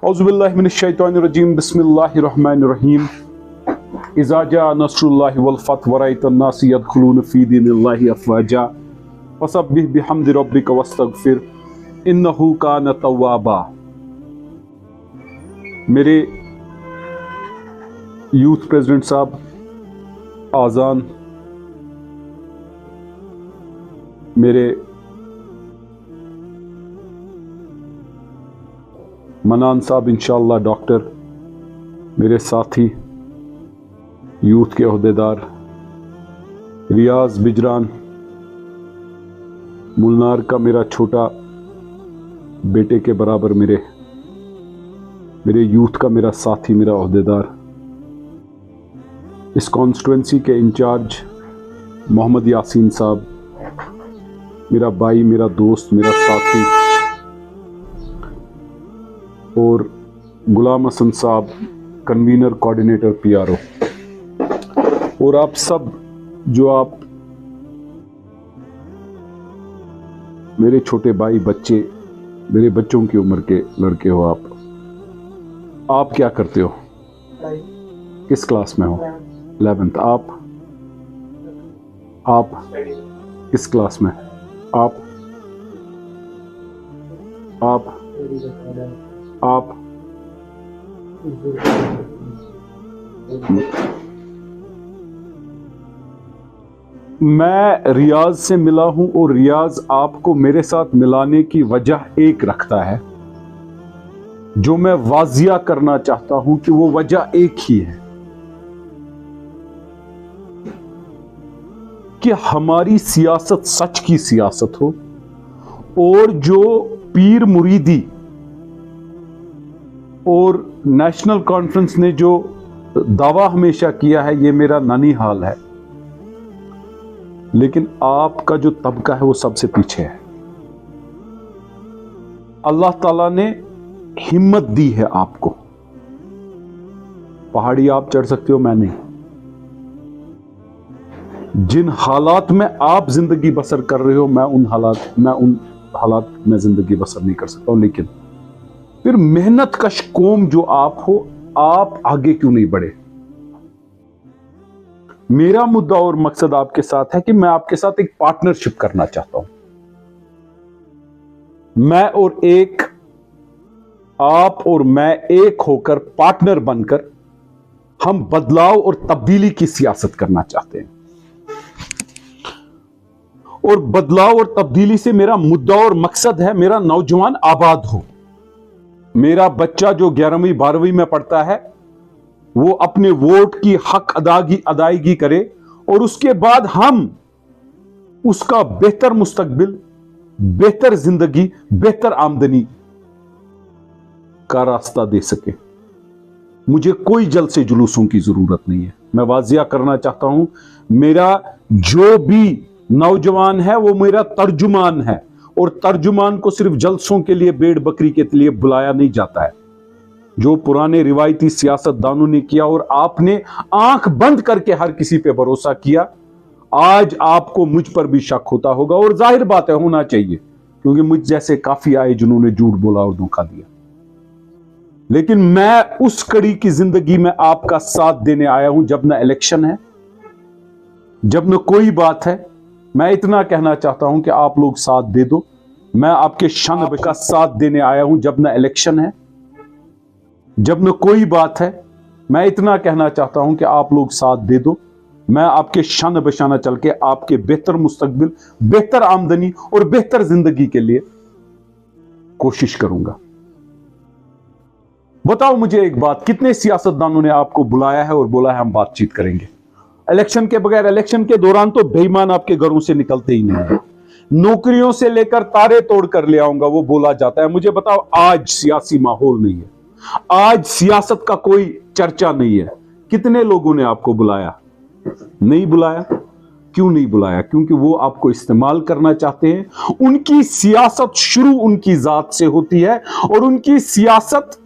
औज़ुबिल्लाहि मिनश्शैतानिर्रजीम बिस्मिल्लाहिर्रहमानिर्रहीम इज़ा जा नस्रुल्लाहि वल फ़त्ह व रअयतन्नास यदखुलून फ़ी दीनिल्लाहि अफ़वाजा फसब्बिह बिहम्दि रब्बिका वस्तगफिर इन्नहु कान तव्वाबा। मेरे यूथ प्रेसिडेंट साहब आज़ान, मेरे मनान साहब इंशाअल्लाह डॉक्टर, मेरे साथी यूथ के ओहदेदार रियाज बिजरान, मुलनार का मेरा छोटा बेटे के बराबर मेरे यूथ का मेरा साथी, मेरा ओहदेदार, इस कॉन्स्टिट्यूंसी के इंचार्ज मोहम्मद यासीन साहब, मेरा भाई, मेरा दोस्त, मेरा साथी, और गुलाम हसन साहब कन्वीनर कोऑर्डिनेटर PRO, और आप सब जो आप मेरे छोटे भाई, बच्चे, मेरे बच्चों की उम्र के लड़के हो। आप क्या करते हो? किस क्लास में हो? 11th। आप किस क्लास में? आप मैं रियाज से मिला हूं और रियाज आपको मेरे साथ मिलाने की वजह एक रखता है, जो मैं वाजिया करना चाहता हूं कि वो वजह एक ही है कि हमारी सियासत सच की सियासत हो, और जो पीर मुरीदी और नेशनल कॉन्फ्रेंस ने जो दावा हमेशा किया है ये मेरा नानी हाल है, लेकिन आपका जो तबका है वो सबसे पीछे है। अल्लाह ताला ने हिम्मत दी है आपको। पहाड़ी आप चढ़ सकते हो, मैं नहीं। जिन हालात में आप जिंदगी बसर कर रहे हो, मैं उन हालात में जिंदगी बसर नहीं कर सकता हूं। लेकिन फिर मेहनत कश कौम जो आप हो, आप आगे क्यों नहीं बढ़े? मेरा मुद्दा और मकसद आपके साथ है कि मैं आपके साथ एक पार्टनरशिप करना चाहता हूं। आप और मैं एक होकर, पार्टनर बनकर हम बदलाव और तब्दीली की सियासत करना चाहते हैं। और बदलाव और तब्दीली से मेरा मुद्दा और मकसद है मेरा नौजवान आबाद हो, मेरा बच्चा जो 11वीं 12वीं में पढ़ता है वो अपने वोट की हक अदायगी करे, और उसके बाद हम उसका बेहतर मुस्तकबिल, बेहतर जिंदगी, बेहतर आमदनी का रास्ता दे सके। मुझे कोई जल्द से जुलूसों की जरूरत नहीं है। मैं वाजिया करना चाहता हूं, मेरा जो भी नौजवान है वो मेरा तर्जुमान है, और तर्जुमान को सिर्फ जलसों के लिए, भेड़ बकरी के लिए बुलाया नहीं जाता है, जो पुराने रिवायती सियासतदानों ने किया और आपने आंख बंद करके हर किसी पे भरोसा किया। आज आपको मुझ पर भी शक होता होगा, और जाहिर बात है होना चाहिए, क्योंकि मुझ जैसे काफी आए जिन्होंने झूठ बोला और धोखा दिया। लेकिन मैं उस कड़ी की जिंदगी में आपका साथ देने आया हूं जब न इलेक्शन है, जब न कोई बात है। मैं इतना कहना चाहता हूं कि आप लोग साथ दे दो। मैं आपके शन का साथ देने आया हूं जब न इलेक्शन है, जब न कोई बात है। मैं इतना कहना चाहता हूं कि आप लोग साथ दे दो। मैं आपके शान बशाना चल के आपके बेहतर मुस्तकबिल, बेहतर आमदनी और बेहतर जिंदगी के लिए कोशिश करूंगा। बताओ मुझे एक बात, कितने सियासतदानों ने आपको बुलाया है और बोला है हम बातचीत करेंगे? इलेक्शन के बगैर, इलेक्शन के दौरान तो बेईमान आपके घरों से निकलते ही नहीं है। नौकरियों से लेकर तारे तोड़ कर ले आऊंगा, वो बोला जाता है। मुझे बताओ, आज सियासी माहौल नहीं है, आज सियासत का कोई चर्चा नहीं है। कितने लोगों ने आपको बुलाया? नहीं बुलाया। क्यों नहीं बुलाया? क्योंकि वो आपको इस्तेमाल करना चाहते हैं। उनकी सियासत शुरू उनकी जात से होती है, और उनकी सियासत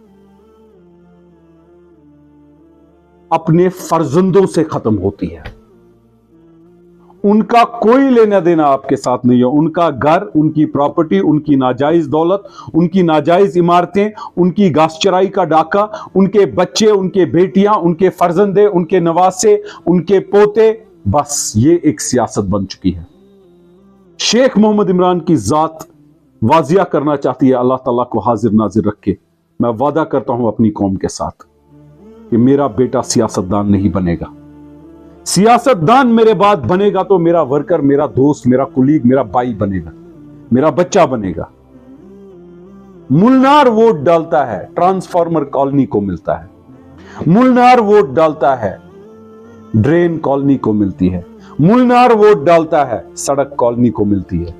अपने फर्जंदों से खत्म होती है। उनका कोई लेना देना आपके साथ नहीं है। उनका घर, उनकी प्रॉपर्टी, उनकी नाजायज दौलत, उनकी नाजायज इमारतें, उनकी घास चराई का डाका, उनके बच्चे, उनके बेटियां, उनके फर्जंदे, उनके नवासे, उनके पोते, बस ये एक सियासत बन चुकी है। शेख मोहम्मद इमरान की जात वाजिया करना चाहती है, अल्लाह ताला को हाजिर नाजिर रख के मैं वादा करता हूं अपनी कौम के साथ कि मेरा बेटा सियासतदान नहीं बनेगा। सियासतदान मेरे बाद बनेगा तो मेरा वर्कर, मेरा दोस्त, मेरा कुलीग, मेरा भाई बनेगा, मेरा बच्चा बनेगा। मुलनार वोट डालता है, ट्रांसफार्मर कॉलोनी को मिलता है। मुलनार वोट डालता है, ड्रेन कॉलोनी को मिलती है। मुलनार वोट डालता है, सड़क कॉलोनी को मिलती है।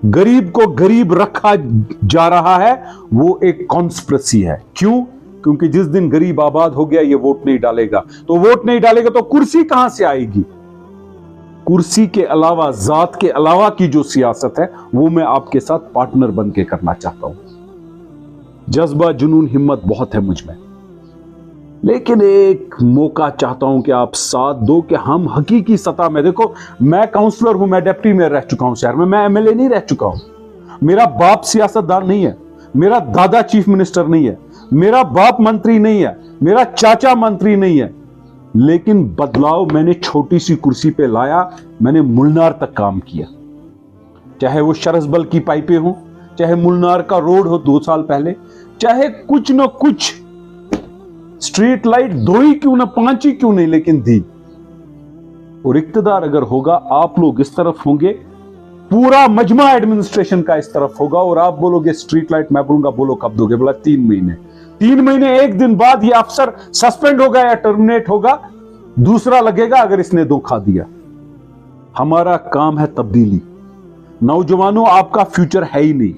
गरीब को गरीब रखा जा रहा है, वो एक कॉन्स्पिरेसी है। क्यों? क्योंकि जिस दिन गरीब आबाद हो गया ये वोट नहीं डालेगा, तो वोट नहीं डालेगा तो कुर्सी कहां से आएगी? कुर्सी के अलावा, जात के अलावा की जो सियासत है वो मैं आपके साथ पार्टनर बन के करना चाहता हूं। जज्बा, जुनून, हिम्मत बहुत है मुझ में, लेकिन एक मौका चाहता हूं कि आप साथ दो कि हम हकीकी सतह में, देखो मैं काउंसलर हूं, मैं डिप्टी मेयर रह चुका हूं शहर में, मैं एमएलए नहीं रह चुका हूं। मेरा बाप सियासतदान नहीं है, मेरा दादा चीफ मिनिस्टर नहीं है, मेरा बाप मंत्री नहीं है, मेरा चाचा मंत्री नहीं है, लेकिन बदलाव मैंने छोटी सी कुर्सी पे लाया। मैंने मुलनार तक काम किया, चाहे वो शरसबल की पाइपें हो, चाहे मुलनार का रोड हो 2 साल पहले, चाहे कुछ न कुछ स्ट्रीट लाइट 2 ही क्यों ना, 5 ही क्यों नहीं, लेकिन दी। और इक्तदार अगर होगा, आप लोग इस तरफ होंगे, पूरा मजमा एडमिनिस्ट्रेशन का इस तरफ होगा, और आप बोलोगे स्ट्रीट लाइट, मैं बोलूंगा बोलो कब दोगे? बोला 3 महीने। 3 महीने 1 दिन बाद ये अफसर सस्पेंड होगा या टर्मिनेट होगा, दूसरा लगेगा अगर इसने धोखा दिया। हमारा काम है तब्दीली। नौजवानों, आपका फ्यूचर है ही नहीं।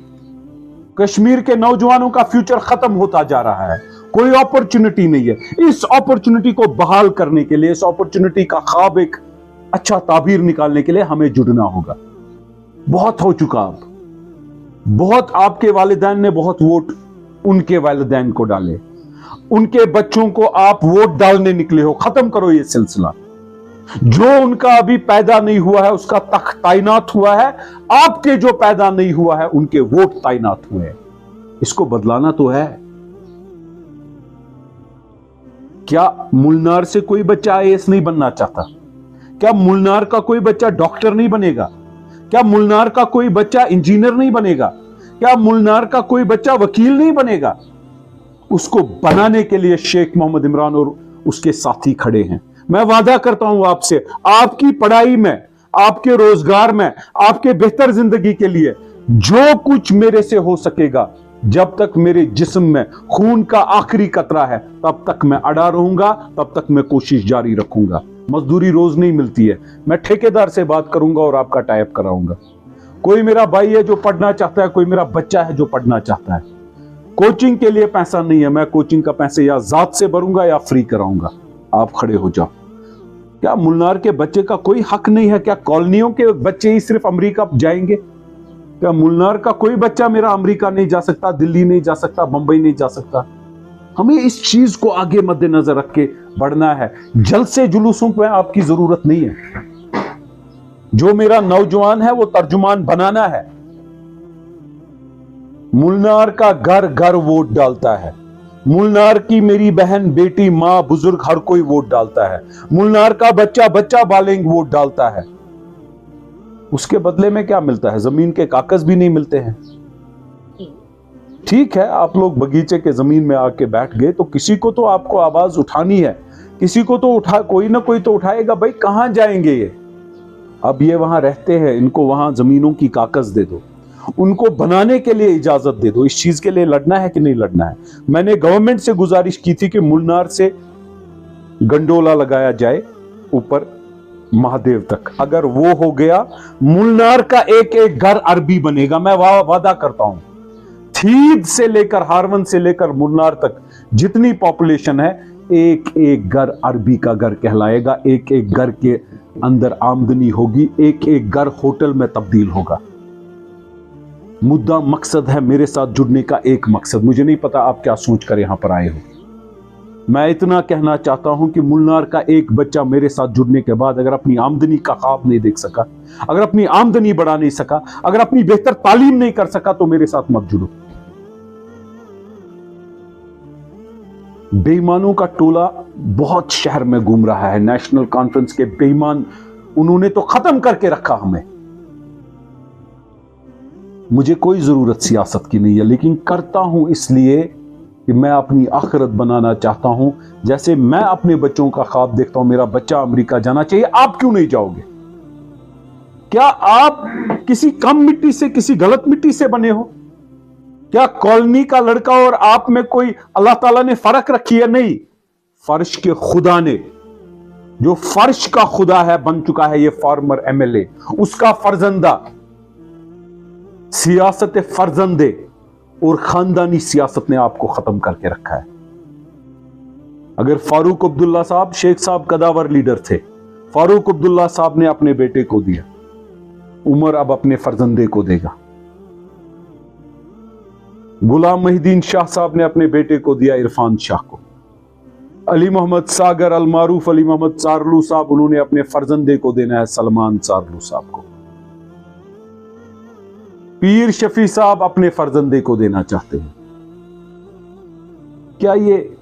कश्मीर के नौजवानों का फ्यूचर खत्म होता जा रहा है, कोई अपॉर्चुनिटी नहीं है। इस अपॉर्चुनिटी को बहाल करने के लिए, इस अपॉर्चुनिटी का ख्वाब एक अच्छा ताबीर निकालने के लिए हमें जुड़ना होगा। बहुत हो चुका अब, बहुत आपके वालिदैन ने बहुत वोट उनके वालिदैन को डाले, उनके बच्चों को आप वोट डालने निकले हो। खत्म करो ये सिलसिला। जो उनका अभी पैदा नहीं हुआ है उसका तख्त तैनात हुआ है, आपके जो पैदा नहीं हुआ है उनके वोट तैनात हुए हैं। इसको बदलाना तो है। क्या मुलनार से कोई बच्चा आईएएस नहीं बनना चाहता? क्या मुलनार का कोई बच्चा डॉक्टर नहीं बनेगा? क्या मुलनार का कोई बच्चा इंजीनियर नहीं बनेगा? क्या मुलनार का कोई बच्चा वकील नहीं बनेगा? उसको बनाने के लिए शेख मोहम्मद इमरान और उसके साथी खड़े हैं। मैं वादा करता हूं आपसे, आपकी पढ़ाई में, आपके रोजगार में, आपके बेहतर जिंदगी के लिए जो कुछ मेरे से हो सकेगा, जब तक मेरे जिस्म में खून का आखिरी कतरा है तब तक मैं अड़ा रहूंगा, तब तक मैं कोशिश जारी रखूंगा। मजदूरी रोज नहीं मिलती है, मैं ठेकेदार से बात करूंगा और आपका टाइप कराऊंगा। कोई मेरा भाई है जो पढ़ना चाहता है, कोई मेरा बच्चा है जो पढ़ना चाहता है। कोचिंग के लिए पैसा नहीं है, मैं कोचिंग का पैसे या जात से भरूंगा या फ्री कराऊंगा। आप खड़े हो जाओ। क्या मुलनार के बच्चे का कोई हक नहीं है? क्या कॉलोनियों के बच्चे ही सिर्फ अमेरिका जाएंगे? क्या मुलनार का कोई बच्चा मेरा अमेरिका नहीं जा सकता, दिल्ली नहीं जा सकता, बंबई नहीं जा सकता? हमें इस चीज को आगे मद्देनजर रख के बढ़ना है। जलसे जुलूसों पे आपकी जरूरत नहीं है। जो मेरा नौजवान है वो तर्जुमान बनाना है। मुलनार का घर घर वोट डालता है। मुलनार की मेरी बहन, बेटी, मां, बुजुर्ग हर कोई वोट डालता है। मुलनार का बच्चा बच्चा बालेंग वोट डालता है। उसके बदले में क्या मिलता है? जमीन के कागज भी नहीं मिलते हैं। ठीक है, आप लोग बगीचे के जमीन में आके बैठ गए तो किसी को तो आपको आवाज उठानी है, किसी को तो कोई ना कोई तो उठाएगा। भाई कहां जाएंगे ये? अब ये वहां रहते हैं, इनको वहां जमीनों की कागज दे दो, उनको बनाने के लिए इजाजत दे दो। इस चीज के लिए लड़ना है कि नहीं लड़ना है? मैंने गवर्नमेंट से गुजारिश की थी कि मुलनार से गंडोला लगाया जाए ऊपर महादेव तक। अगर वो हो गया, मुलनार का एक एक घर अरबी बनेगा। मैं वादा करता हूं, थीद से लेकर हारवन से लेकर मुलनार तक जितनी पॉपुलेशन है, एक एक घर अरबी का घर कहलाएगा। एक एक घर के अंदर आमदनी होगी, एक एक घर होटल में तब्दील होगा। मुद्दा मकसद है मेरे साथ जुड़ने का, एक मकसद। मुझे नहीं पता आप क्या सोच कर यहां पर आए हो। मैं इतना कहना चाहता हूं कि मुन्नार का एक बच्चा मेरे साथ जुड़ने के बाद अगर अपनी आमदनी का ख्वाब नहीं देख सका, अगर अपनी आमदनी बढ़ा नहीं सका, अगर अपनी बेहतर तालीम नहीं कर सका, तो मेरे साथ मत जुड़ो। बेईमानों का टोला बहुत शहर में घूम रहा है। नेशनल कॉन्फ्रेंस के बेईमान, उन्होंने तो खत्म करके रखा हमें। मुझे कोई जरूरत सियासत की नहीं है, लेकिन करता हूं इसलिए कि मैं अपनी आखिरत बनाना चाहता हूं। जैसे मैं अपने बच्चों का ख्वाब देखता हूं, मेरा बच्चा अमेरिका जाना चाहिए, आप क्यों नहीं जाओगे? क्या आप किसी कम मिट्टी से, किसी गलत मिट्टी से बने हो? क्या कॉलोनी का लड़का और आप में कोई अल्लाह ताला ने फर्क रखी है? नहीं, फर्श के खुदा ने, जो फर्श का खुदा है, बन चुका है ये फॉर्मर एमएलए, उसका फर्जंदा। सियासत फर्जंदे और खानदानी सियासत ने आपको खत्म करके रखा है। अगर फारूक अब्दुल्ला साहब, शेख साहब कदावर लीडर थे, फारूक अब्दुल्ला साहब ने अपने बेटे को दिया, उमर अब अपने फर्जंदे को देगा। गुलाम महिदीन शाह साहब ने अपने बेटे को दिया इरफान शाह को। अली मोहम्मद सागर, अल मारूफ अली मोहम्मद सारलू साहब, उन्होंने अपने फर्जंदे को देना है सलमान सारलू साहब को। पीर शफी साहब अपने फर्जंदे को देना चाहते हैं। क्या ये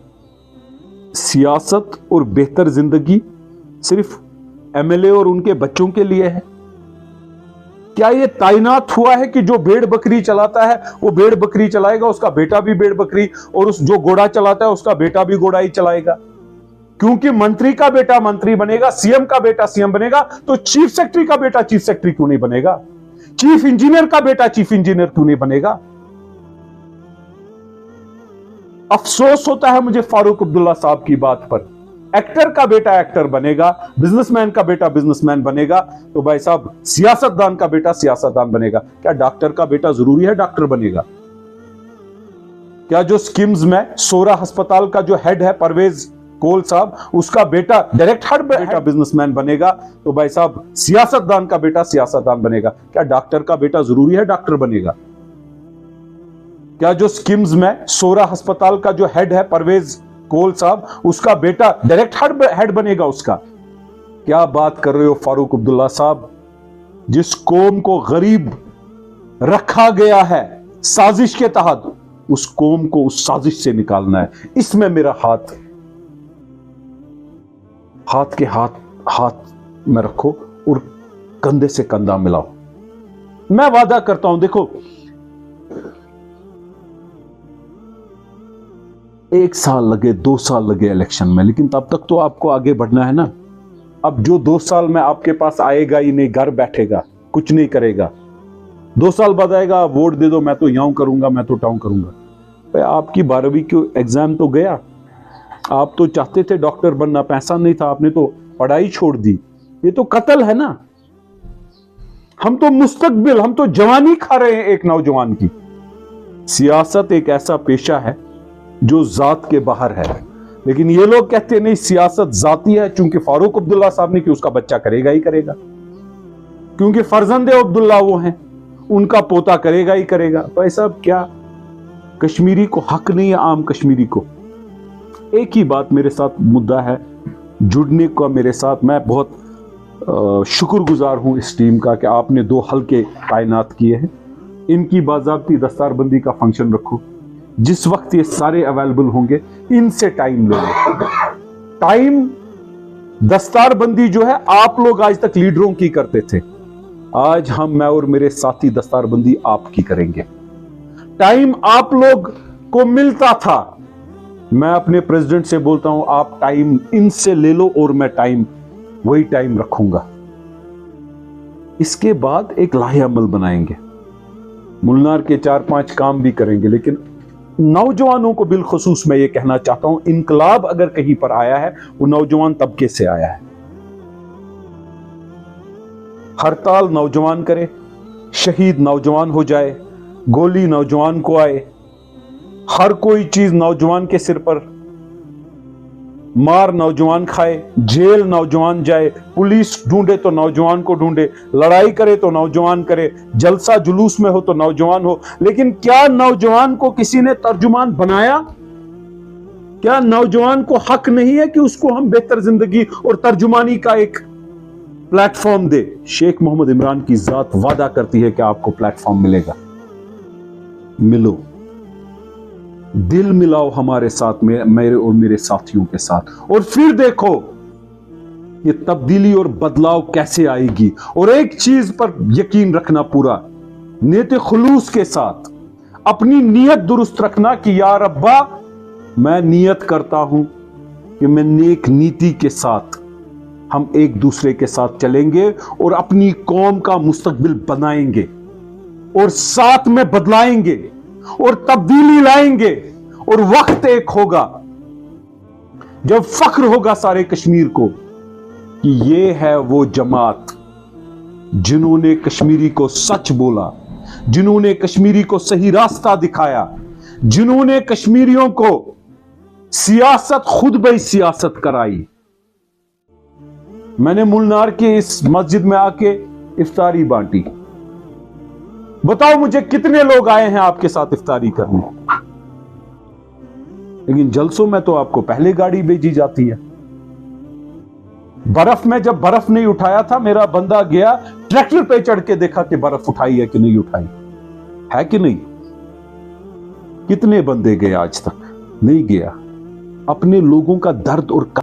सियासत और बेहतर जिंदगी सिर्फ एमएलए और उनके बच्चों के लिए है? क्या ये तैनात हुआ है कि जो भेड़ बकरी चलाता है वो भेड़ बकरी चलाएगा, उसका बेटा भी भेड़ बकरी, और उस जो घोड़ा चलाता है उसका बेटा भी घोड़ा ही चलाएगा? क्योंकि मंत्री का बेटा मंत्री बनेगा, सीएम का बेटा सीएम बनेगा, तो चीफ सेक्रेटरी का बेटा चीफ सेक्रेटरी क्यों नहीं बनेगा? चीफ इंजीनियर का बेटा चीफ इंजीनियर क्यों नहीं बनेगा? अफसोस होता है मुझे फारूक अब्दुल्ला साहब की बात पर। एक्टर का बेटा एक्टर बनेगा, बिजनेसमैन का बेटा बिजनेसमैन बनेगा, तो भाई साहब सियासतदान का बेटा सियासतदान बनेगा। क्या डॉक्टर का बेटा जरूरी है डॉक्टर बनेगा? क्या जो स्किम्स में सोरा अस्पताल का जो हेड है परवेज कोल साहब, उसका बेटा डायरेक्ट हर बेटा बिजनेसमैन बनेगा, तो भाई साहब सियासतदान का बेटा सियासतदान बनेगा? क्या डॉक्टर का बेटा जरूरी है डॉक्टर बनेगा? क्या जो स्किम्स में सोरा अस्पताल का जो हेड है परवेज कोल साहब, उसका बेटा डायरेक्ट हेड बनेगा उसका? क्या बात कर रहे हो फारूक अब्दुल्ला साहब? जिस कौम को गरीब रखा गया है साजिश के तहत, उस कौम को उस साजिश से निकालना है। इसमें मेरा हाथ के हाथ में रखो और कंधे से कंधा मिलाओ। मैं वादा करता हूं, देखो 1 साल लगे, 2 साल लगे इलेक्शन में, लेकिन तब तक तो आपको आगे बढ़ना है ना। अब जो 2 साल में आपके पास आएगा ही नहीं, घर बैठेगा, कुछ नहीं करेगा, 2 साल बाद आएगा, वोट दे दो, मैं तो यूं करूंगा, मैं तो टाउन करूंगा। भाई आपकी 12वीं की एग्जाम तो गया, आप तो चाहते थे डॉक्टर बनना, पैसा नहीं था, आपने तो पढ़ाई छोड़ दी। ये तो कत्ल है ना। हम तो मुस्तकबिल, हम तो जवानी खा रहे हैं एक नौजवान की। सियासत एक ऐसा पेशा है जो जात के बाहर है, लेकिन ये लोग कहते नहीं सियासत जाती है, चूंकि फारूक अब्दुल्ला साहब ने कि उसका बच्चा करेगा ही करेगा, क्योंकि फर्जंदे अब्दुल्ला वो हैं, उनका पोता करेगा ही करेगा। भाई साहब क्या कश्मीरी को हक नहीं है? आम कश्मीरी को एक ही बात, मेरे साथ मुद्दा है जुड़ने का मेरे साथ। मैं बहुत शुक्रगुजार हूं इस टीम का कि आपने 2 हल्के तैनात किए हैं। इनकी बाज़ाब्ती दस्तारबंदी का फंक्शन रखो, जिस वक्त ये सारे अवेलेबल होंगे इनसे टाइम लो। टाइम दस्तारबंदी जो है आप लोग आज तक लीडरों की करते थे, आज हम, मैं और मेरे साथी दस्तारबंदी आपकी करेंगे। टाइम आप लोग को मिलता था, मैं अपने प्रेसिडेंट से बोलता हूं आप टाइम इनसे ले लो और मैं टाइम वही टाइम रखूंगा। इसके बाद एक लाहेअमल बनाएंगे, मुन्नार के 4-5 काम भी करेंगे। लेकिन नौजवानों को बिलखुसूस मैं ये कहना चाहता हूं, इनकलाब अगर कहीं पर आया है वो नौजवान तबके से आया है। हड़ताल नौजवान करे, शहीद नौजवान हो जाए, गोली नौजवान को आए, हर कोई चीज नौजवान के सिर पर, मार नौजवान खाए, जेल नौजवान जाए, पुलिस ढूंढे तो नौजवान को ढूंढे, लड़ाई करे तो नौजवान करे, जलसा जुलूस में हो तो नौजवान हो। लेकिन क्या नौजवान को किसी ने तर्जुमान बनाया? क्या नौजवान को हक नहीं है कि उसको हम बेहतर जिंदगी और तर्जुमानी का एक प्लेटफॉर्म दे? शेख मोहम्मद इमरान की जात वादा करती है कि आपको प्लेटफॉर्म मिलेगा। मिलो, दिल मिलाओ हमारे साथ में, मेरे और मेरे साथियों के साथ, और फिर देखो ये तब्दीली और बदलाव कैसे आएगी। और एक चीज पर यकीन रखना पूरा, नीयत खुलूस के साथ अपनी नीयत दुरुस्त रखना कि या रब्बा मैं नियत करता हूं कि मैं नेक नीति के साथ हम एक दूसरे के साथ चलेंगे और अपनी कौम का मुस्तकबिल बनाएंगे और साथ में बदलाएंगे और तब्दीली लाएंगे। और वक्त एक होगा जब फख्र होगा सारे कश्मीर को कि ये है वो जमात जिन्होंने कश्मीरी को सच बोला, जिन्होंने कश्मीरी को सही रास्ता दिखाया, जिन्होंने कश्मीरियों को सियासत खुद ब सियासत कराई। मैंने मुलनार के इस मस्जिद में आके इफ्तारी बांटी। बताओ मुझे कितने लोग आए हैं आपके साथ इफ्तारी करने? लेकिन जलसों में तो आपको पहले गाड़ी भेजी जाती है। बर्फ में जब बर्फ नहीं उठाया था, मेरा बंदा गया ट्रैक्टर पे चढ़ के देखा कि बर्फ उठाई है कि नहीं उठाई है कि नहीं। कितने बंदे गए आज तक? नहीं गया। अपने लोगों का दर्द और